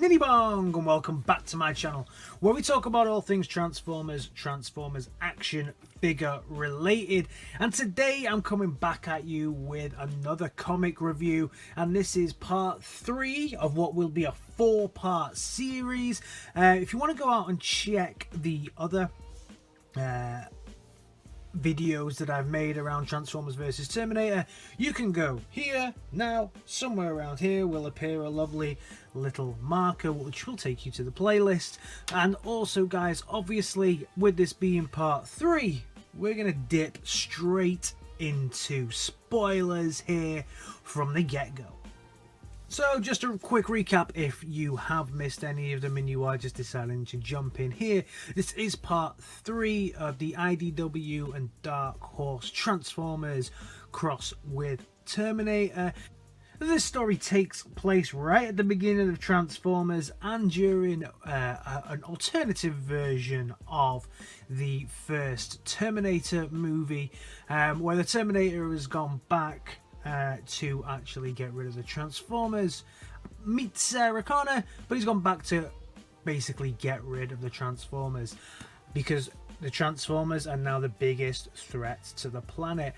Niddy Bong, and welcome back to my channel where we talk about all things Transformers action figure related. And today I'm coming back at you with another comic review, and this is part 3 of what will be a 4-part series. If you want to go out and check the other videos that I've made around Transformers versus Terminator, you can go here. Now somewhere around here will appear a lovely little marker which will take you to the playlist. And also guys, obviously with this being part 3, we're gonna dip straight into spoilers here from the get-go. So just a quick recap if you have missed any of them and you are just deciding to jump in here. This is part 3 of the IDW and Dark Horse Transformers cross with Terminator. This story takes place right at the beginning of Transformers and during an alternative version of the first Terminator movie, where the Terminator has gone back to actually get rid of the Transformers, meet Sarah Connor, but he's gone back to basically get rid of the Transformers because the Transformers are now the biggest threat to the planet.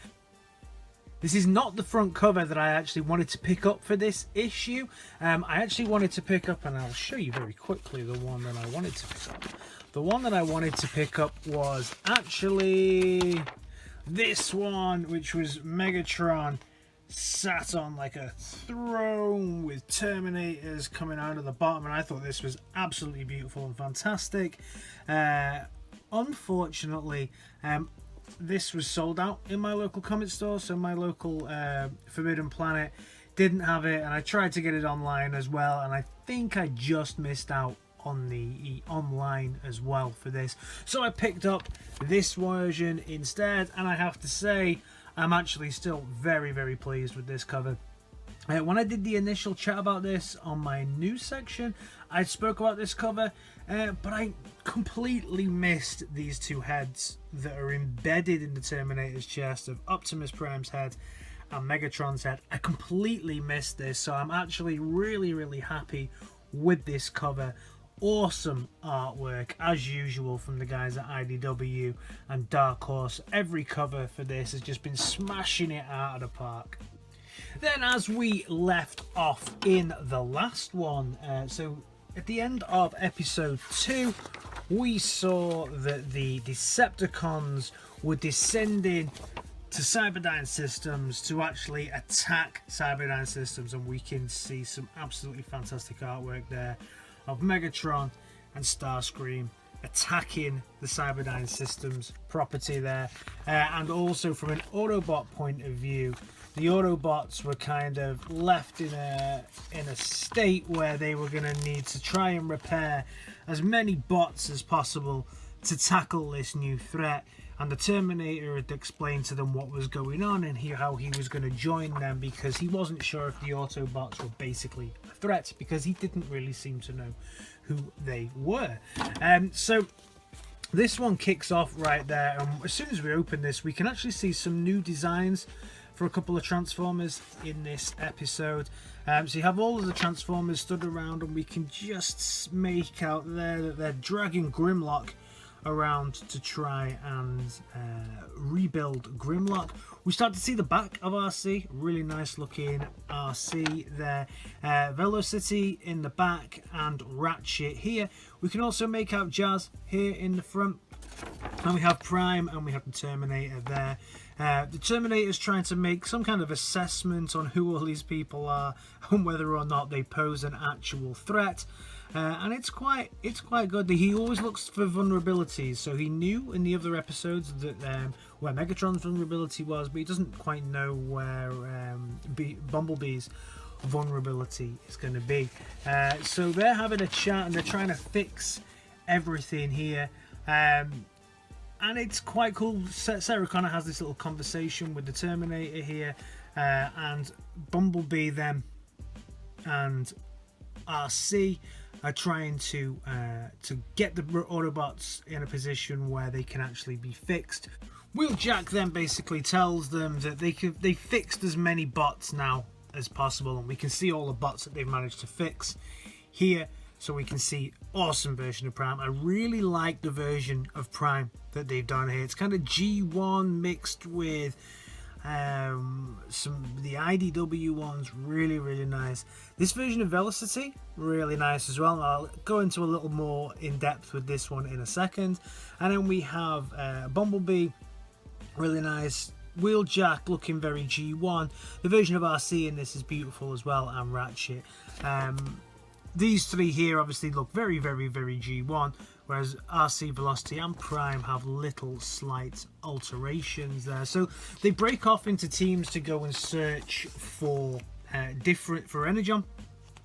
This is not the front cover that I actually wanted to pick up for this issue. I actually wanted to pick up, and I'll show you very quickly the one that I wanted to pick up. The one that I wanted to pick up was actually this one, which was Megatron sat on like a throne with Terminators coming out of the bottom, and I thought this was absolutely beautiful and fantastic. Unfortunately, this was sold out in my local comic store, so my local Forbidden Planet didn't have it, and I tried to get it online as well, and I think I just missed out on the online as well for this, so I picked up this version instead, and I have to say I'm actually still very pleased with this cover. When I did the initial chat about this on my news section, I spoke about this cover, but I completely missed these two heads that are embedded in the Terminator's chest of Optimus Prime's head and Megatron's head. I completely missed this, so I'm actually really happy with this cover. Awesome artwork as usual from the guys at IDW and Dark Horse. Every cover for this has just been smashing it out of the park. Then as we left off in the last one, so at the end of episode 2, we saw that the Decepticons were descending to Cyberdyne systems to actually attack Cyberdyne systems, and we can see some absolutely fantastic artwork there of Megatron and Starscream attacking the Cyberdyne systems property there. And also from an Autobot point of view, the Autobots were kind of left in a state where they were going to need to try and repair as many bots as possible to tackle this new threat. And the Terminator had explained to them what was going on and how he was going to join them, because he wasn't sure if the Autobots were basically a threat, because he didn't really seem to know who they were. So this one kicks off right there, and as soon as we open this, we can actually see some new designs for a couple of Transformers in this episode. So you have all of the Transformers stood around, and we can just make out there that they're dragging Grimlock around to try and rebuild Grimlock. We start to see the back of RC, really nice looking RC there. Velocity in the back and Ratchet here. We can also make out Jazz here in the front, and we have Prime and we have the Terminator there. The Terminator is trying to make some kind of assessment on who all these people are and whether or not they pose an actual threat. And it's quite good. He always looks for vulnerabilities, so he knew in the other episodes that where Megatron's vulnerability was, but he doesn't quite know where Bumblebee's vulnerability is going to be. So they're having a chat and they're trying to fix everything here. And it's quite cool. Sarah Connor has this little conversation with the Terminator here, and Bumblebee then and RC are trying to get the Autobots in a position where they can actually be fixed. Wheeljack then basically tells them that they fixed as many bots now as possible, and we can see all the bots that they've managed to fix here. so we can see awesome version of Prime. I really like the version of Prime that they've done here. It's kind of G1 mixed with the IDW ones. Really nice. This version of Velocity, really nice as well. I'll go into a little more in depth with this one in a second. And then we have Bumblebee, really nice. Wheeljack looking very G1. The version of RC in this is beautiful as well, and Ratchet. These three here obviously look very G1, whereas RC, Velocity and Prime have little slight alterations there. So they break off into teams to go and search for Energon,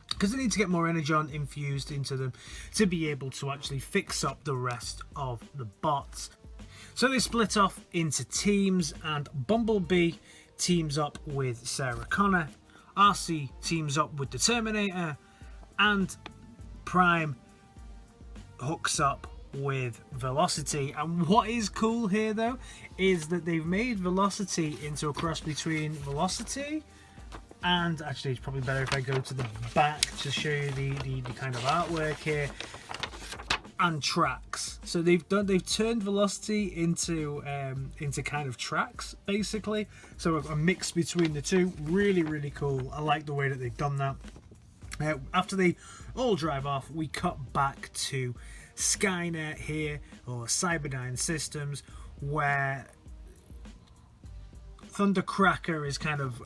because they need to get more Energon infused into them to be able to actually fix up the rest of the bots. So they split off into teams, and Bumblebee teams up with Sarah Connor, RC teams up with the Terminator, and Prime hooks up with Velocity. And what is cool here though is that they've made Velocity into a cross between Velocity and, actually it's probably better if I go to the back to show you the kind of artwork here, and Trax. So they've turned Velocity into kind of Trax basically, so a mix between the two. Really cool. I like the way that they've done that. After they all drive off, we cut back to Skynet here, or Cyberdyne Systems, where Thundercracker is kind of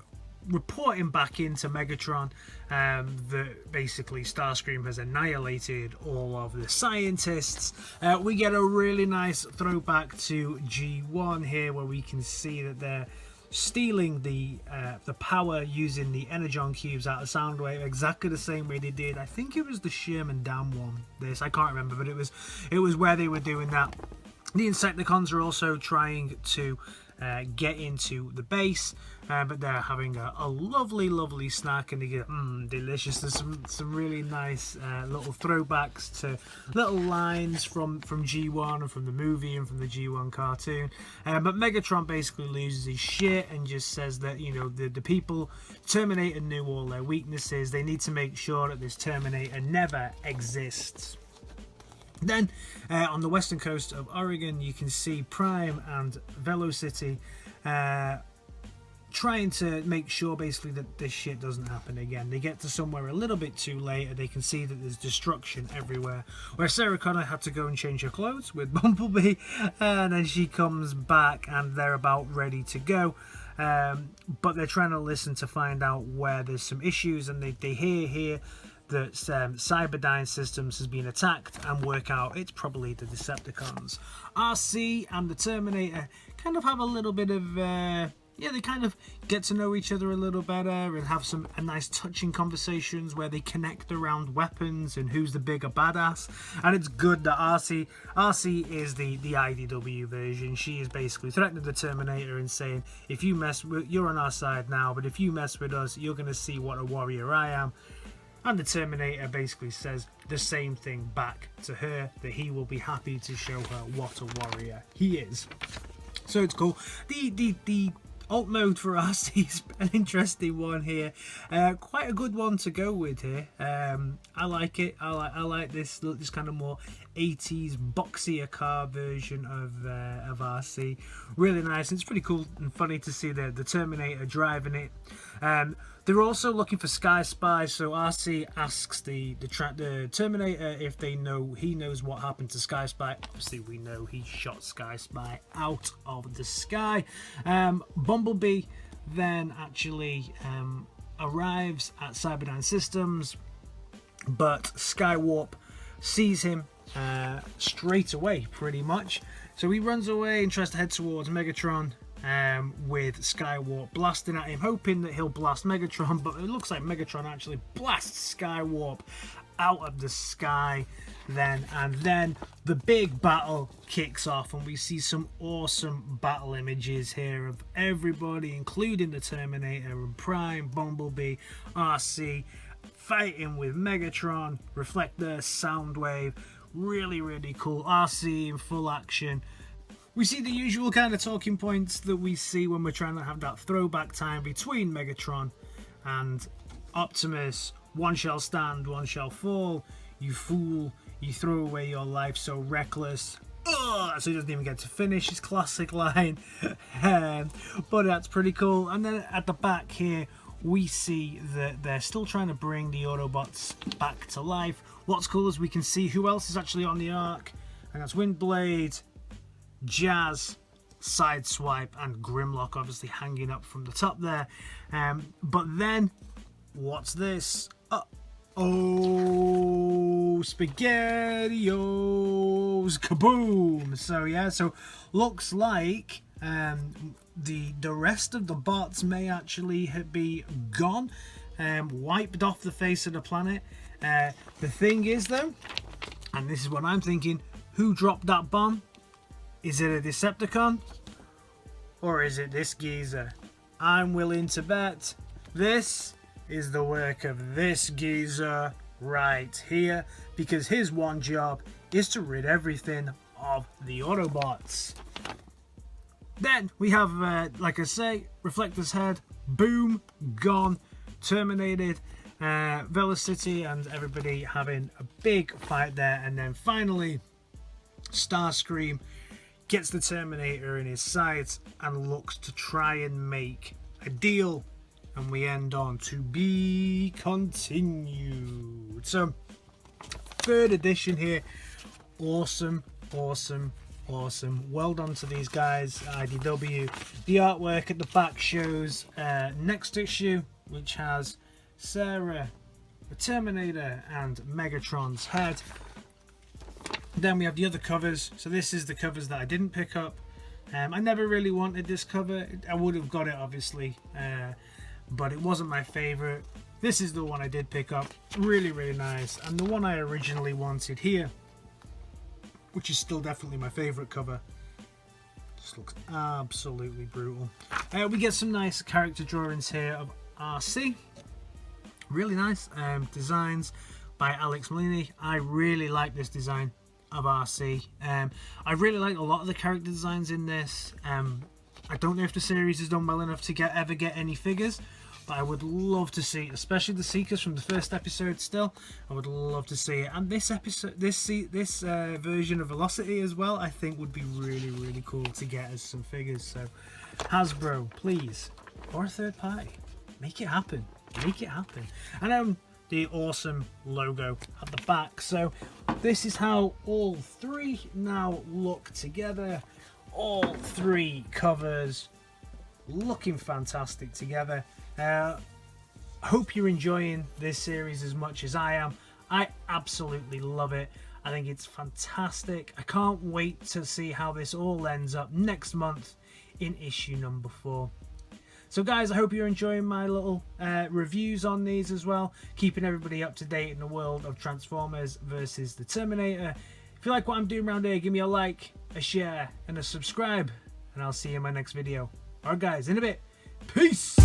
reporting back into Megatron that basically Starscream has annihilated all of the scientists. We get a really nice throwback to G1 here, where we can see that they're stealing the power using the Energon cubes out of Soundwave, exactly the same way they did. I think it was the Sherman Dam one. I can't remember, but it was where they were doing that. The Decepticons are also trying to get into the base, but they're having a lovely snack, and they get delicious. There's some really nice little throwbacks to little lines from G1 and from the movie and from the G1 cartoon. But Megatron basically loses his shit and just says that, you know, the people, Terminator knew all their weaknesses. They need to make sure that this Terminator never exists. Then on the western coast of Oregon, you can see Prime and Velocity trying to make sure basically that this shit doesn't happen again. They get to somewhere a little bit too late, and they can see that there's destruction everywhere, where Sarah Connor had to go and change her clothes with Bumblebee, and then she comes back and they're about ready to go. But they're trying to listen to find out where there's some issues, and they hear here that Cyberdyne Systems has been attacked, and work out it's probably the Decepticons. RC and the Terminator kind of have a little bit of they kind of get to know each other a little better and have a nice touching conversations where they connect around weapons and who's the bigger badass. And it's good that RC is the IDW version. She is basically threatening the Terminator and saying, if you mess with, you're on our side now, but if you mess with us, you're going to see what a warrior I am. And the Terminator basically says the same thing back to her, that he will be happy to show her what a warrior he is. So it's cool. The alt mode for RC is an interesting one here. Quite a good one to go with here. I like it. I like this kind of more 80s boxier car version of RC. Really nice. And it's pretty cool and funny to see the Terminator driving it. They're also looking for Sky Spy, so RC asks the Terminator if he knows what happened to Sky Spy. Obviously, we know he shot Sky Spy out of the sky. Bumblebee then actually arrives at Cyberdyne Systems, but Skywarp sees him straight away, pretty much. So he runs away and tries to head towards Megatron, with Skywarp blasting at him, hoping that he'll blast Megatron, but it looks like Megatron actually blasts Skywarp out of the sky. And then the big battle kicks off, and we see some awesome battle images here of everybody, including the Terminator and Prime, Bumblebee, RC, fighting with Megatron, Reflector, Soundwave. Really cool. RC in full action. We see the usual kind of talking points that we see when we're trying to have that throwback time between Megatron and Optimus, One shall stand, one shall fall. You fool, you throw away your life so reckless. Ugh! So he doesn't even get to finish his classic line. But that's pretty cool. And then at the back here, we see that they're still trying to bring the Autobots back to life. What's cool is we can see who else is actually on the ark. And that's Windblade, Jazz, Sideswipe, and Grimlock obviously hanging up from the top there. But then, what's this? Oh, SpaghettiOs, kaboom! So yeah, so looks like the rest of the bots may actually be gone, wiped off the face of the planet. The thing is though, and this is what I'm thinking, who dropped that bomb? Is it a Decepticon? Or is it this geezer? I'm willing to bet this is the work of this geezer right here, because his one job is to rid everything of the Autobots. Then we have, like I say, Reflector's head, boom, gone, terminated, Velocity and everybody having a big fight there, and then finally Starscream gets the Terminator in his sights and looks to try and make a deal. And we end on to be continued. So, 3rd edition here. Awesome, awesome, awesome. Well done to these guys, IDW. The artwork at the back shows next issue, which has Sarah, the Terminator, and Megatron's head. Then we have the other covers. So this is the covers that I didn't pick up. I never really wanted this cover. I would have got it, obviously. But it wasn't my favorite. This is the one I did pick up. Really, really nice. And the one I originally wanted here, which is still definitely my favorite cover. Just looks absolutely brutal. We get some nice character drawings here of RC. Really nice. Designs by Alex Malini. I really like this design of RC. I really like a lot of the character designs in this. I don't know if the series is done well enough to ever get any figures, but I would love to see, especially the Seekers from the first episode still. I would love to see it. And this episode, this version of Velocity as well, I think would be really, really cool to get as some figures. So Hasbro, please, or a third party, make it happen. Make it happen. And the awesome logo at the back. So this is how all 3 now look together. All 3 covers looking fantastic together. Hope you're enjoying this series as much as I am. I absolutely love it. I think it's fantastic. I can't wait to see how this all ends up next month in issue number 4. So guys, I hope you're enjoying my little reviews on these as well, keeping everybody up to date in the world of Transformers versus the Terminator. If you like what I'm doing around here, give me a like, a share, and a subscribe, and I'll see you in my next video. Alright guys, in a bit. Peace!